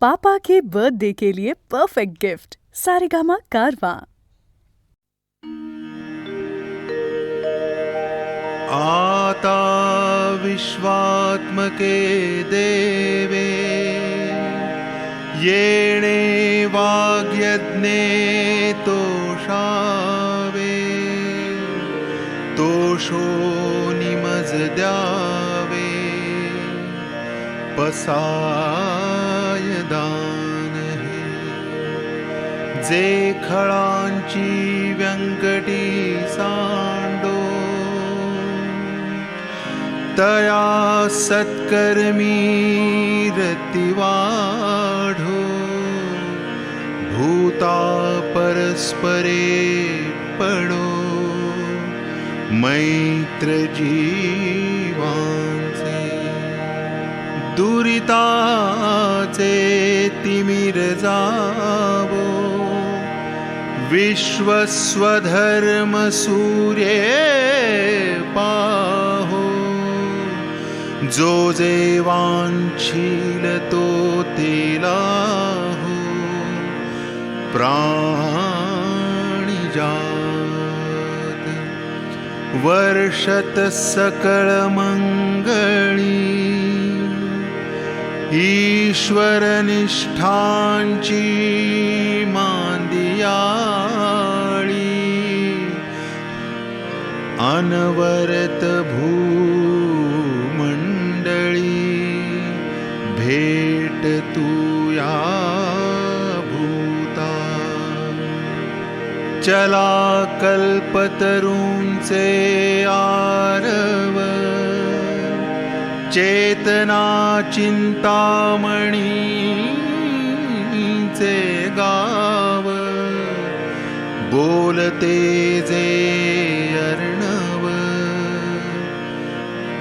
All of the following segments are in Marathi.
पापा के बर्थडे के लिए परफेक्ट गिफ्ट सारेगामा कारवां। आता विश्वात्मके देवे येणे वाग्यज्ञे तोषावे तोषो निमज द्यावे पसाय दान हे जे खळांची व्यंकटी सांडो तया सत्कर्मी रतिवाढो भूता परस्परे पडो मैत्र जीवांचे दुरिताचे तिमिर जावो विश्वस्वधर्म सूर्ये पाहो जो जे वांछील तो तेलाहो प्राणी जात वर्षत सकळ मंगळी ईश्वर निष्ठांची मांदियाळी अनवरत भूमंडळी भेट तुया भूता चला कल्पतरूंचे आरव चेतना चिंतामणीचे गाव बोलते जे अर्णव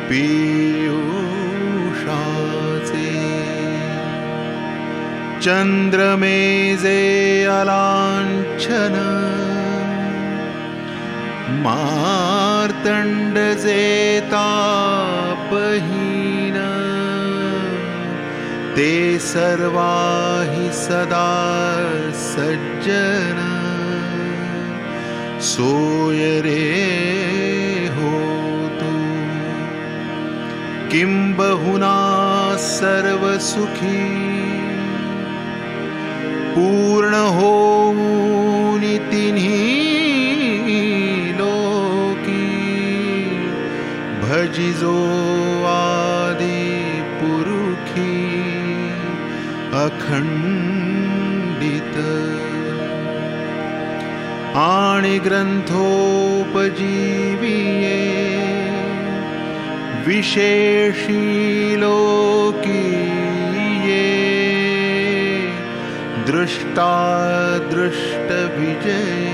पीयूषाचे चंद्रमे जे अलांछन मार्तंड जे तापहीन ते सर्वाहि सदा सज्जन सोय रे होतु किंबहुना सर्व सुखी पूर्ण होऊन तिन्ही भजिजो आदि पुरुखी अखंडित आणि ग्रंथोपजीविये विशेषी लोकीये दृष्टा दृष्ट विजय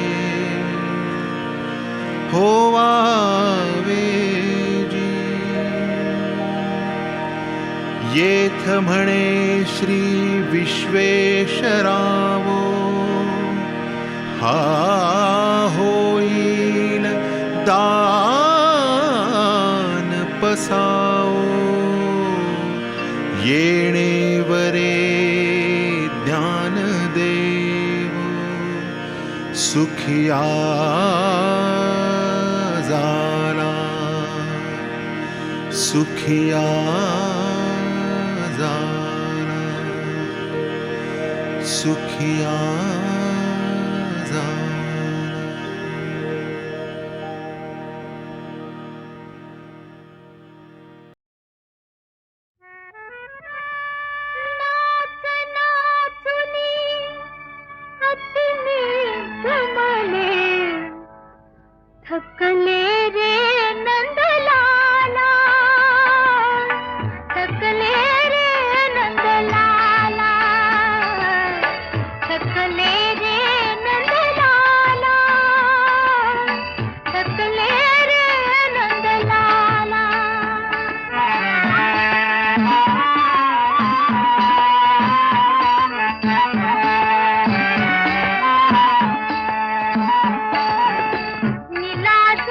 होवावे येथ म्हणे श्री विश्वेशरावो हा होईल दान पसाओ येणे वरे ध्यान देव सुखिया झाला सुखिया सुखिया थकले रे नंदलाला थकले रे नंदलाला थकले रे नंदलाला थकले रे नंदलाला नीलाच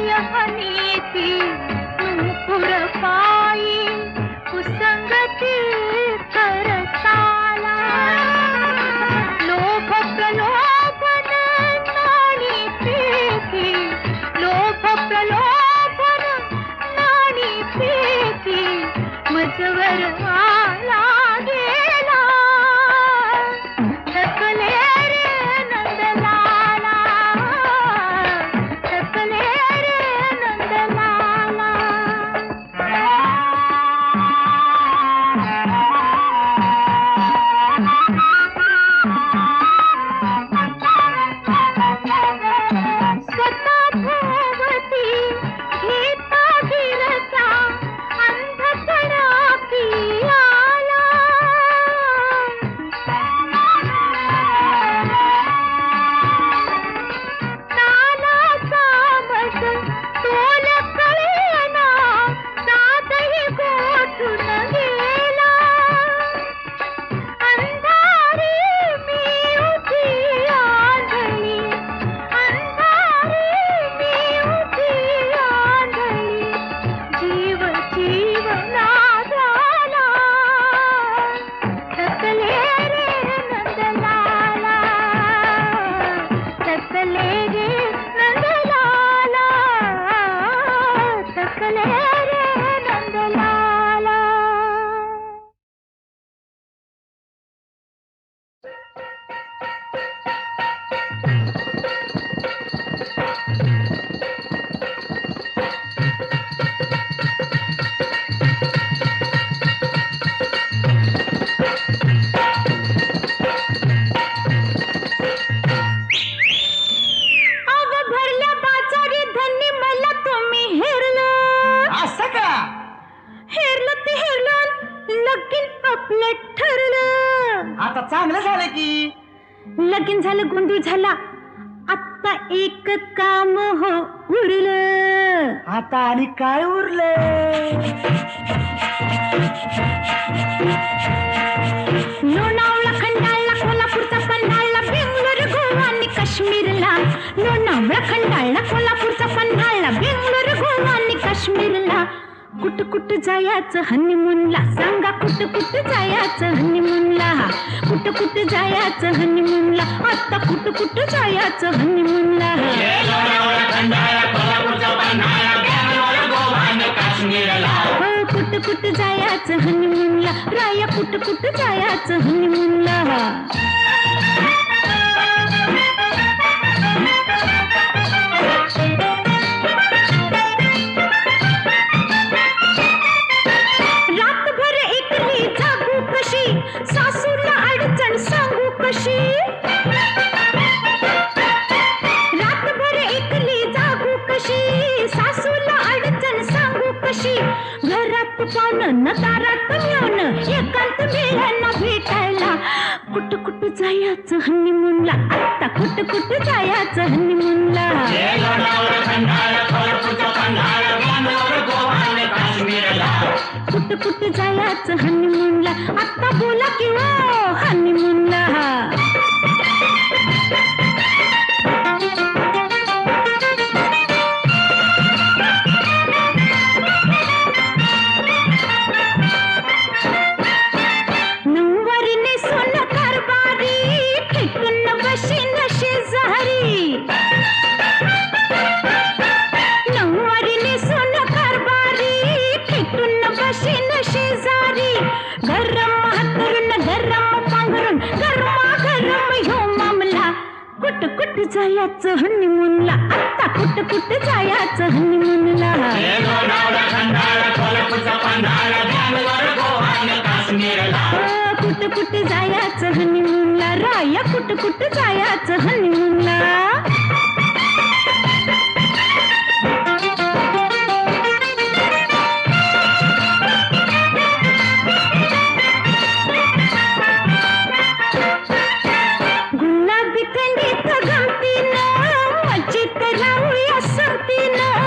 यहनीती नूपुर पायी कुसंगती करताला लोभ प्रलोभन नाणी प्रीती लोभ प्रलोभन नाणी प्रीती मजवर आला गेला थकले रे नंदलाला थकले रे नंदलाला स्वतः भोवती गीता गिरता अंधपणा पियाला तालाचा मज तोल कळेना साधही गोठून गेला अंधारी मी उठी आंधळी अंधारी मी उठी आंधळी जीव जीवना झाला थकले रे नंदलाला थकले रे नंदलाला थकले रे नंदलाला अव भरल्या बाजारी धनी मला तुम्ही हेरलं असं का हेरलं ते हेरलं लगीन आपलं ठरलं आता चांगलं झालं की लगीन झालं गोंधळ झाला आता एक काम हो उरलं आता आणि काय उरलं लोणावळा खंडाळला कोल्हापूरचा पन्हाळला बेंगलोर गोवा आणि काश्मीरला लोणावळा खंडाळला कोल्हापूरचा पन्हाळला बेंगलोर गोवा आणि काश्मीरला कुठ कुठ जायचं हनीमूनला सांगा कुठ कुठ जायचं हनीमूनला कुठ कुठ जायचं हनीमूनला आता कुठ कुठ जायचं हनीमूनला हो कुठ कुठ जायचं हनीमूनला राया कुठ कुठ जायचं हनीमूनला रातभर एकली जागू कशी सासूला अडचण सांगू कशी रातभर एकली जागू कशी सासूला अडचण सांगू कशी घरात पाहुणं न दारात मिळवणं एकांत मिळाना भेटायला कुठ कुठ जायचं हनीमूनला आता कुठ कुठ जायचं हनीमूनला कुठ कुठ जायचं हनीमूनला आता बोला की हो हनीमूनला नंवरीने सोनं कारभारी ठेकून बशीन शेजारी नंवरीने सोनं कारभारी ठेकून बशीन शेजारी गरम हातरून गरम पांघरून गरमा गरम ह्यो मामला कुठ कुठ जायचं हनीमूनला आता कुठ कुठ जायचं हनीमूनला कुठ कुठ जायचं हनीमूनला राया कुठ कुठ जायचं हनीमूनला गुलाबी थंडीत गमतीनं मजेत राहूया संगतीनं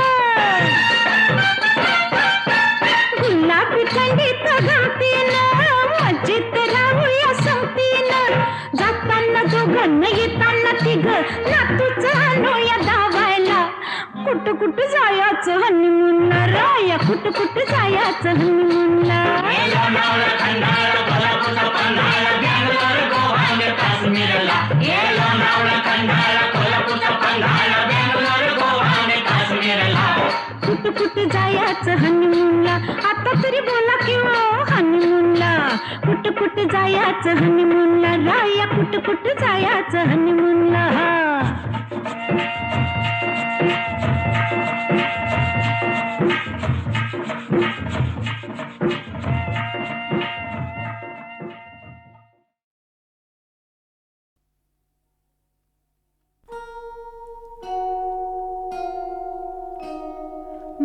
गुलाबी थंडीत गमतीनं मजेत राहूया संगतीनं जाताना दोघं येताना तिघं नातूच आणूया धावायला कुठं कुठं जायचं हनीमूनला राया कुठं कुठं जायचं हनीमूनला कुठं कुठं जायचं हनीमूनला आता तरी बोला किंवा हनीमूनला कुठं कुठं जायचं हनीमूनला राया कुठं कुठं जायचं हनीमूनला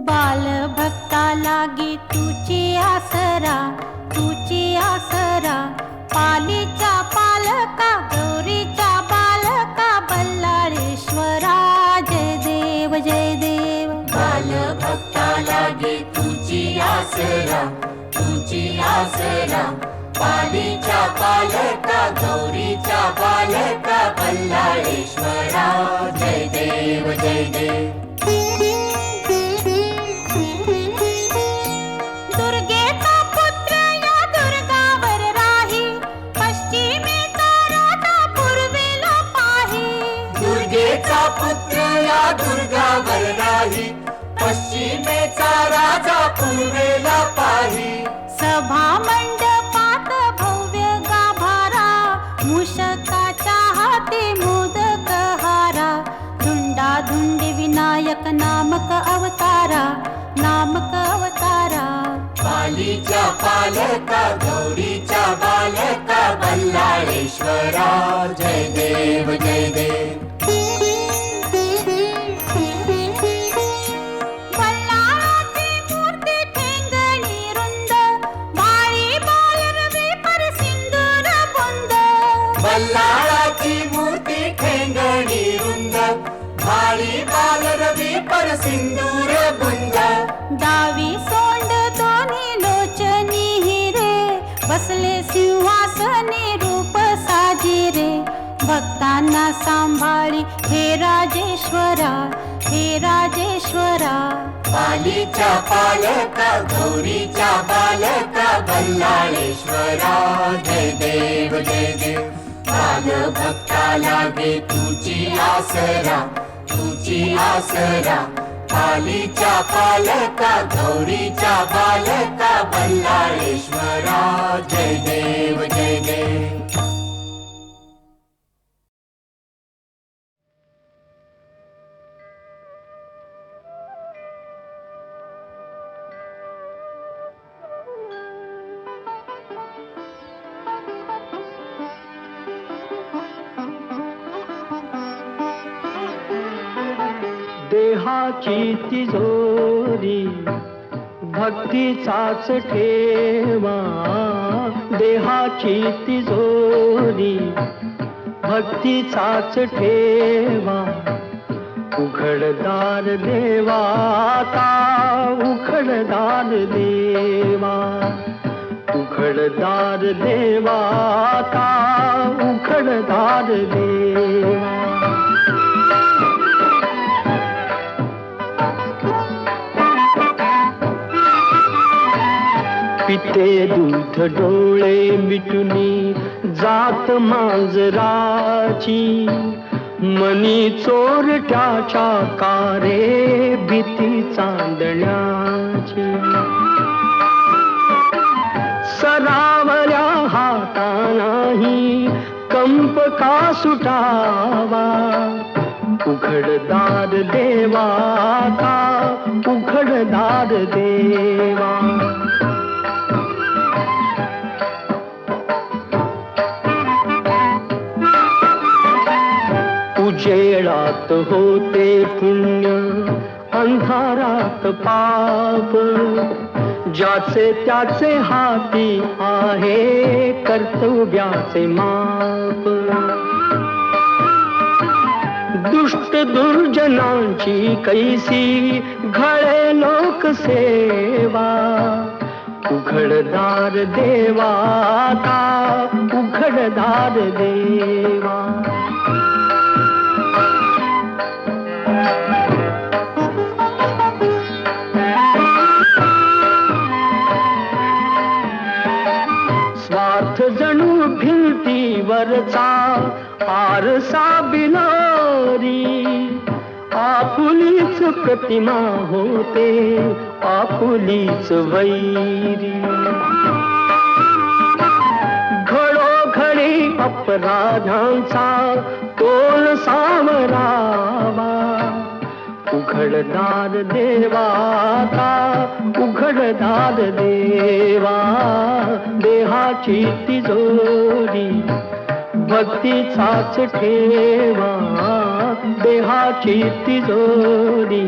बाल भक्ता लागे तुझी आसरा पालीच्या पालका गौरीच्या बालका बल्लाळेश्वरा जय देव बाल भक्ता लागे तुझी आसरा पालीच्या पालका गौरीच्या बालका बल्लाळेश्वरा जय देव दुर्गेचा पुत्र या दुर्गावर राही पश्चिमेचा राजा पूर्वेला पाही दुर्गेचा पुत्र या दुर्गावर राही पश्चिमेचा राजा पूर्वेला पाही सभा मंडपात भव्य गाभारा मूषकाच्या हाती मोदक हारा धुंडाधुंडी विनायक नामक अवतारा पालीच्या पालका गौरीच्या बालका बल्लाळेश्वरा जय देव बल्लाळाची मूर्ती ठेंगणी रुंद बाळी बालरवी पर सिंदूर बुंद बल्लाळाची मूर्ती ठेंगणी रुंद भाळी बालरवी पर सिंदूर बुंद डावी सोंड दोन्ही लोचनी हिरे बसले सिंहासनी रूप साजिरे भक्तांना सांभाळी हे राजेश्वरा पालीच्या पालका गौरीच्या बालका बल्लाळेश्वरा जय देव बाल भक्ता लागे तुझी आसरा पालीच्या पालका गौरीच्या बालका बल्लाळेश्वरा जय देव देहाची तिजोरी भक्तीचाच ठेवा देहाची तिजोरी भक्तीचाच ठेवा उघडदार देवाता उघडदार देवा उघडदार देवाता उघडदार देवा पिते दूध डोळे मिटुनी जात मांजराची मनी चोरट्याच्या कारे भीती चांदण्याची सरावल्या हातानाही कंप का सुटावा उघडदार देवाता उघडदार देवा उजेडात होते पुण्य अंधारात पाप ज्याचे त्याचे हाती आहे कर्तव्याचे माप दुष्ट दुर्जनांची कैसी घळे लोकसेवा उघडदार देवाता उघडदार देवा वरचा आरसा बिलारी आपुलीच प्रतिमा होते आपुलीच वैरी घडोघडी अपराधांचा तोल सावरावा उघडदार देवाता उघडदार देवा देहाची तिजोरी भक्तीचाच ठेवा देहाची तिजोरी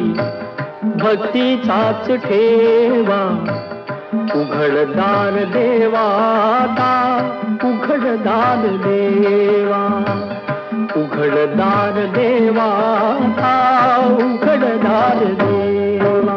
भक्तीचाच ठेवा उघडदार देवाता उघडदार देवा उघडदार देवाता उघडदार देवा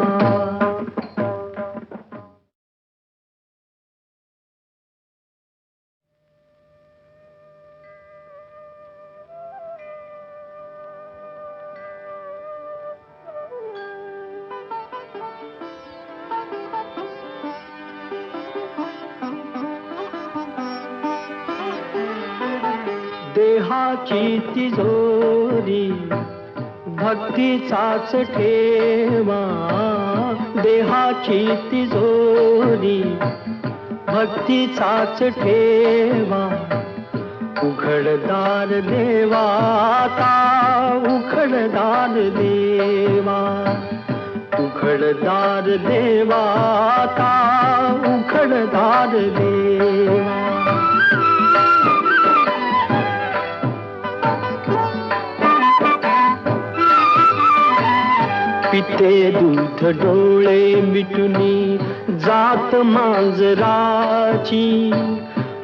देहाची तिजोरी भक्तीचाच ठेवा देहाची तिजोरी भक्तीचाच ठेवा उघडदार देवाता उघडदार देवा उघडदार देवाता उघडदार देवा पिते दूध डोळे मिटुनी जात मांजराची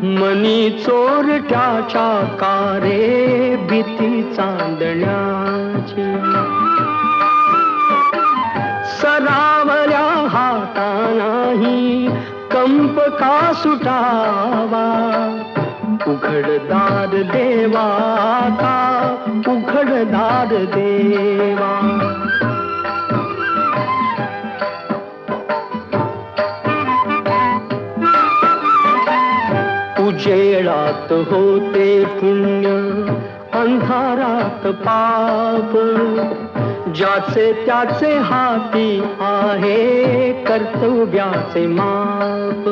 मनी चोरट्याच्या कारे भीती चांदण्याची सरावल्या हातानाही कंप का सुटावा उघडदार देवाता उघडदार देवा उजेडात होते पुण्य अंधारात पाप ज्याचे त्याचे हाती आहे कर्तव्याचे माप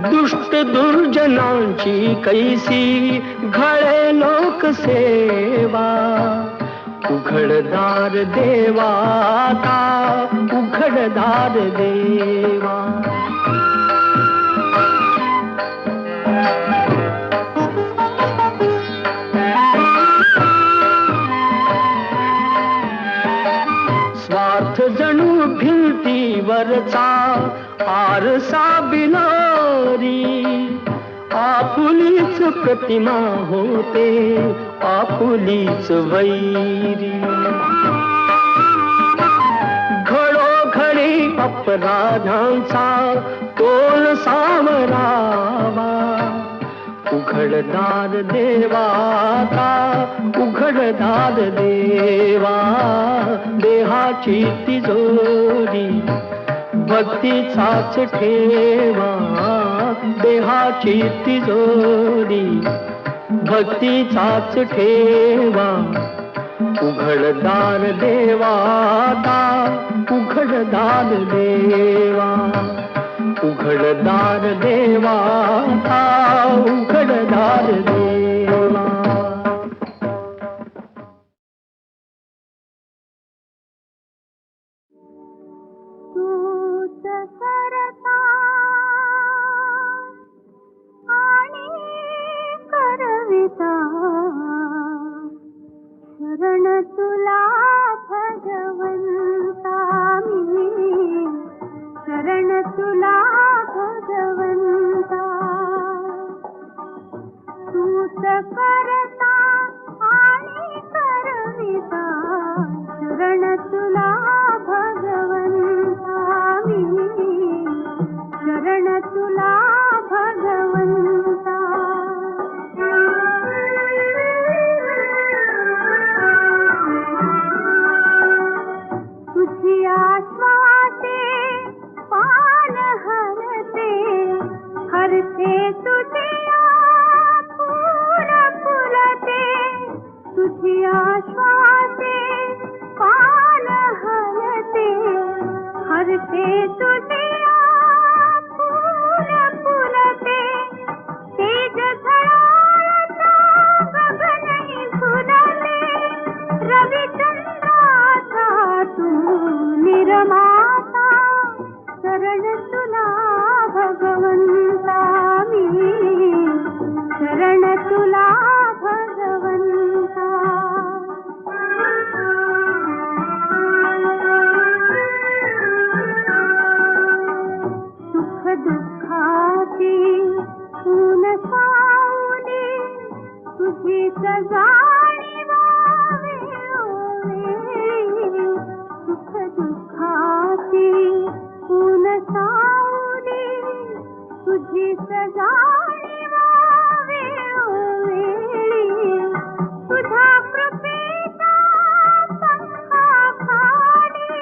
दुष्ट दुर्जनांची कैसी घळे लोकसेवा उघडदार देवाता उघडदार देवा स्वार्थ जणू भिंतीवरचा आरसा बिलारी आपुलीच प्रतिमा होते आपुलीच वैरी घडोघडी अपराधांचा तोल सावरावा उघडदार देवाता उघडदार देवा देहाची तिजोरी भक्तीचाच ठेवा देहाची तिजोरी भक्तीचाच ठेवा उघडदार देवाता उघडदार देवा उघडदार देवाता उघडदार देवा तूच करता आणि करविता शरण तुला भगवंता मी शरण तुला भगवंता तूच करता आणि करविता शरण तुला भगवंता मी शरण तुला भगवंता दिसते तुझे फूल फुलते तेज झळाळता गगनही फुलले रविचंद्राचा तू निर्माता शरण तुला भगवंता मी शरण तुला भगवंता सुख दुःखाची ऊन सावली तुझी जाणीव वेळोवेळी सुख दुःखाची ऊन सावली तुझी जाणीव वेळोवेळी तुझ्या कृपेचा पंखाखाली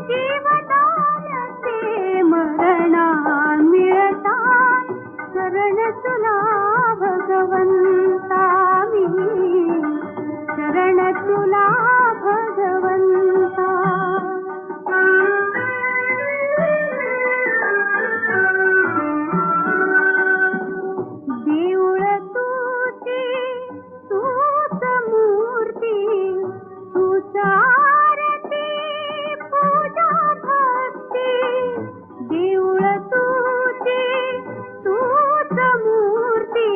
जीवदान ते मरणा मिळता शरण तुला भगवंता मी शरण तुला भगवंता देऊळ तुझी तूच मूर्ती तूच आरती पूजा भक्ती देऊळ तुझी तूच मूर्ती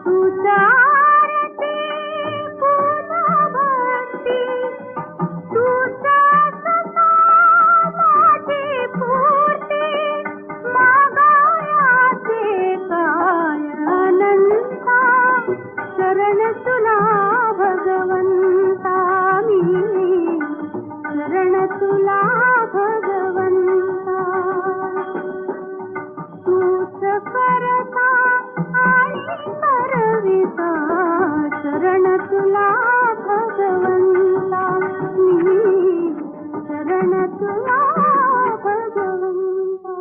तूच आरती पूजा भक्ती तूच सदा माझी पूर्ती मागायाचे काय अनंता शरण तुला भगवंता मी शरण तुला भगवंता तूच करता आणि करविता शरण तुला भगवंता मी शरण तुला भगवंता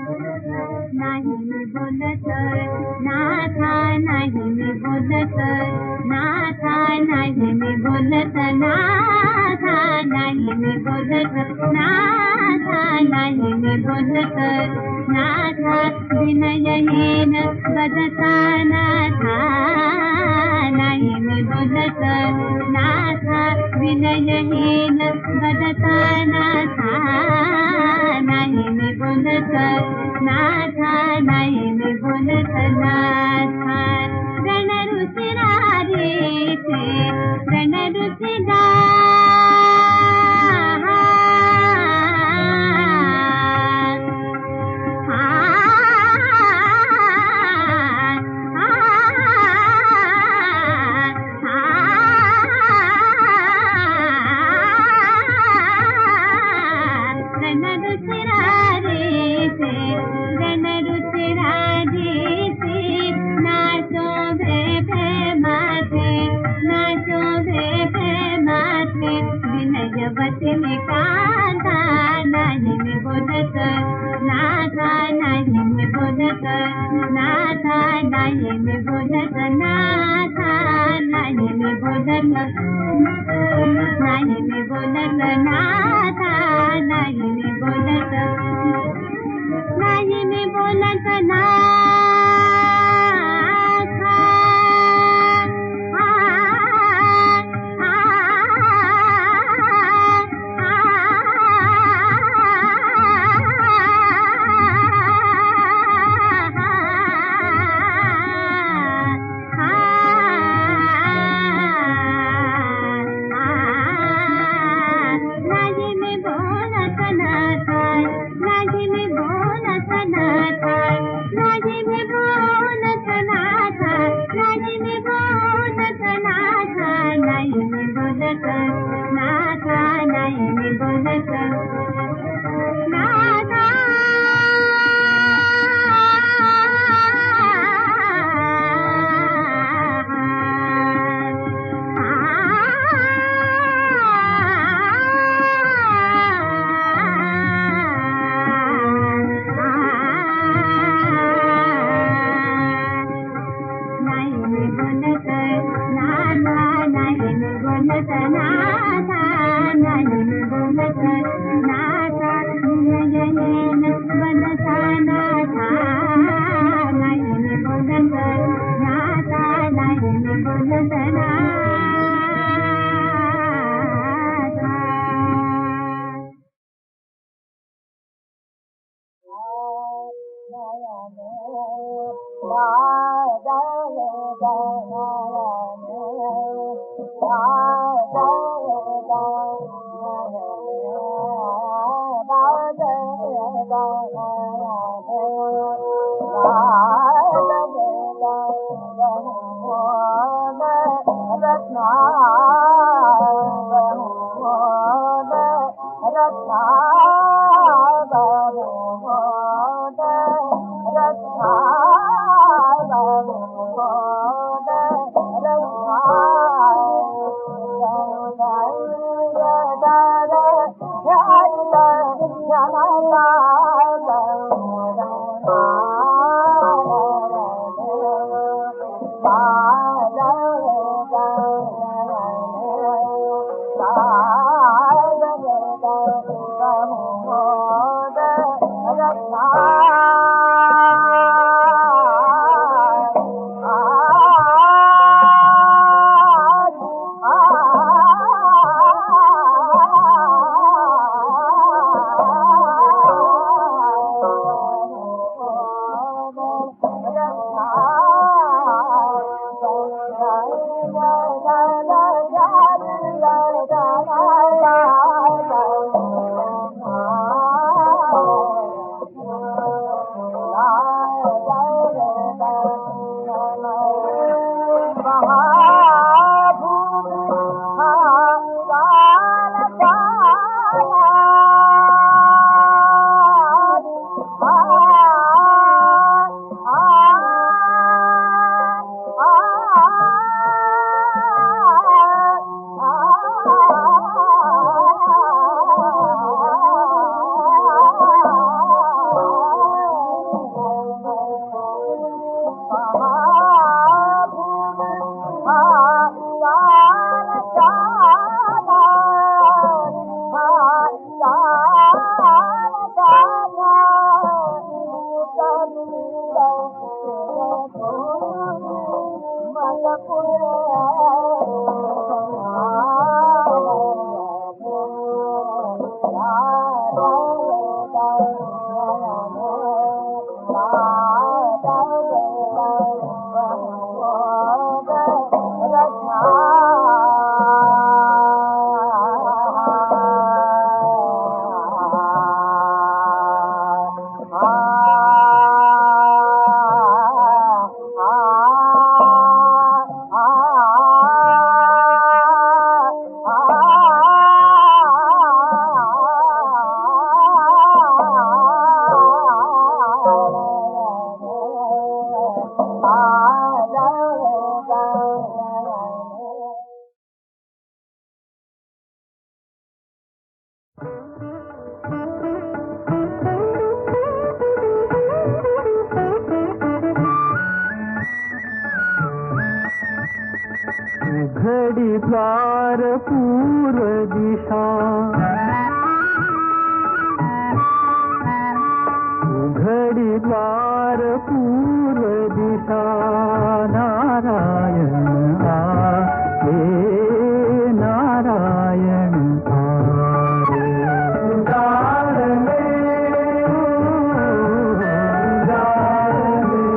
नाही मी बोलत नाथा नाही मी बोलत नाथा नाही मी बोलत नाथा नाही मी बोलत नाथा नाही मी बोलत नाथा विनयहीन बदता नाथा नाही मी बोलत नाथा विनयहीन बदता नाथा नाही मी बोलत नाथा नाही मी बोलत नाथा रणऋषिरारे ते रणऋषिरा विनयवतीने कांता नाही मी बोलत नाथा नाही मी बोलत नाथा नाही मी बोलत नाथा नाही मी बोलत नाही मी बोलत नाथा नाही मी बोलत नाही मी बोलत नाथा नाही मी बोलत नाथा नाही मी घड़ी द्वार पूर्व दिशा, घड़ी द्वार पूर्व दिशा, नारायण आए, नारायण आए। उदार ले, उदार ले।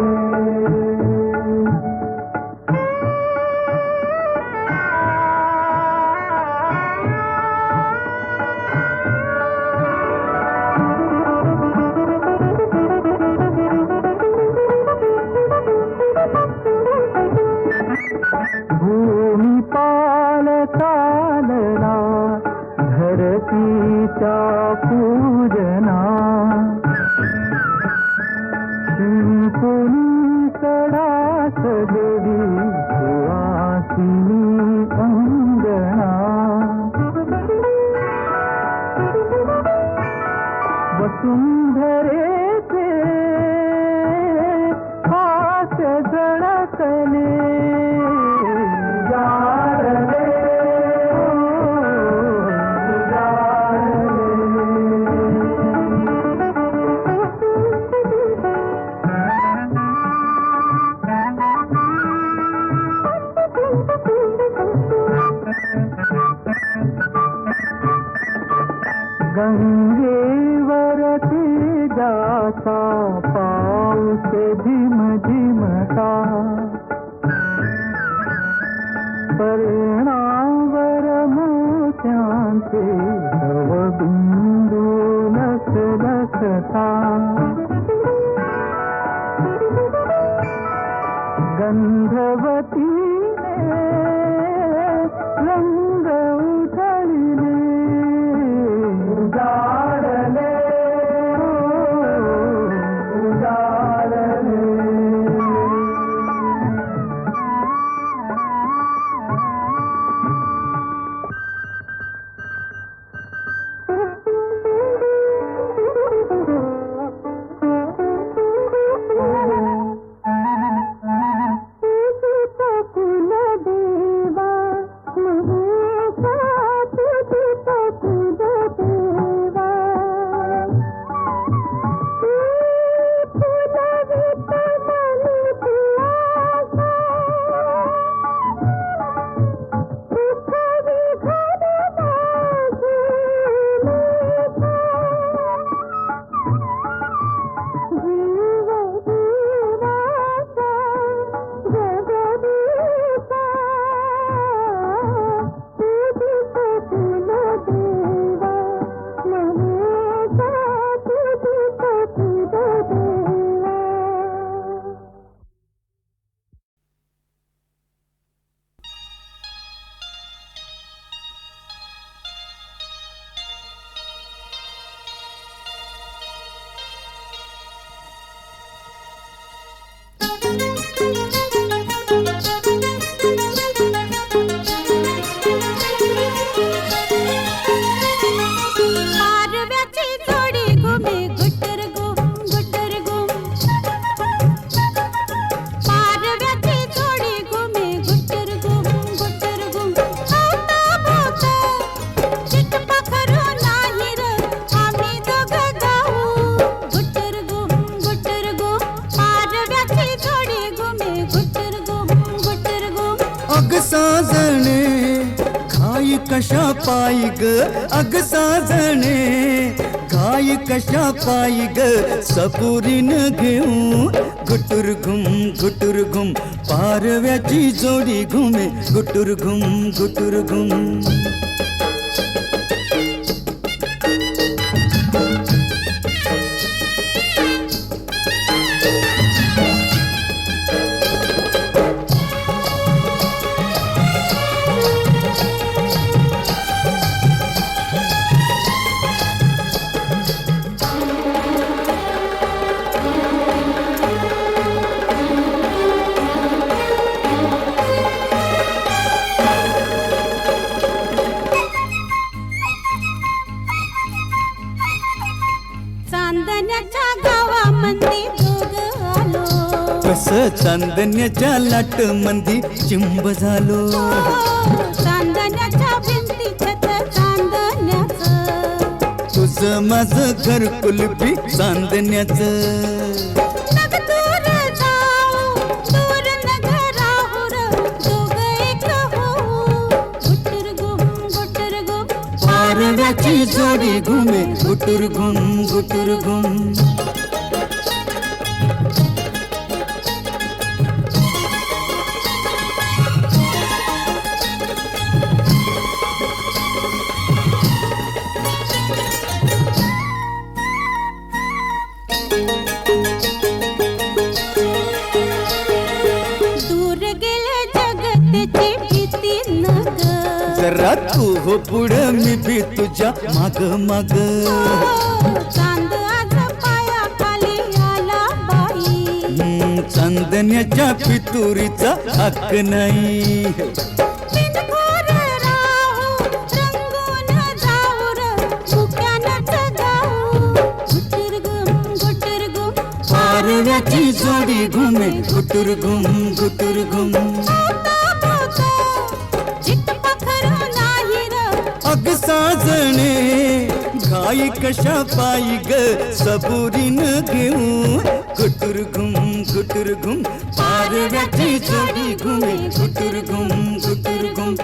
भूमि पाल चालना, धरतीच्या पूजना, शिंपुनी कडा सजवी सुवासिनी अंगणा। वसुंधरेचे हास्य झळकले, गंगेवरती जाता पाऊस झिम झिमता, पर्णावर मोत्यांचे नवबिंदू लखलखता गंधवतीने रंग उधळले उजाडले उजाडले साजणे घाई कशा पायी ग अग साजणे घाई कशा पायी ग सपुरीन घेऊ गुटुर घुम पारव्याची जोडी घुमे गुटुर घुम चांदण्याच्या गावामध्ये दोघ आलो कस चांदण्याच्या लाट मंदी चिंब झालो चांदण्याच्या भिंती छत चांदण्याचं तुझं माझं घर कुलपी चांदण्याचं नग दूर जाऊ दूर नग राहू र दोघ एक होऊ गुटर गुम पारव्याची जोडी घुमे गुटुर घुम दूर गेले जगतेची भीती नग जरा तू हो पुढं मी भी तुझ्या माग चांद आज पायाखाली आला बाई चांदण्याच्या पितुरीचा हक्क नाही बिनघोर राहू रंगून जाऊ र मुक्यानच गाऊ गुटर गुम पारव्याची जोडी घुमे गुटुर घुम अग साजणे घाई कशा पायी ग सबुरीन घेऊ गुटुर घुम पारव्याची जोडी घुमे गुटुर घुम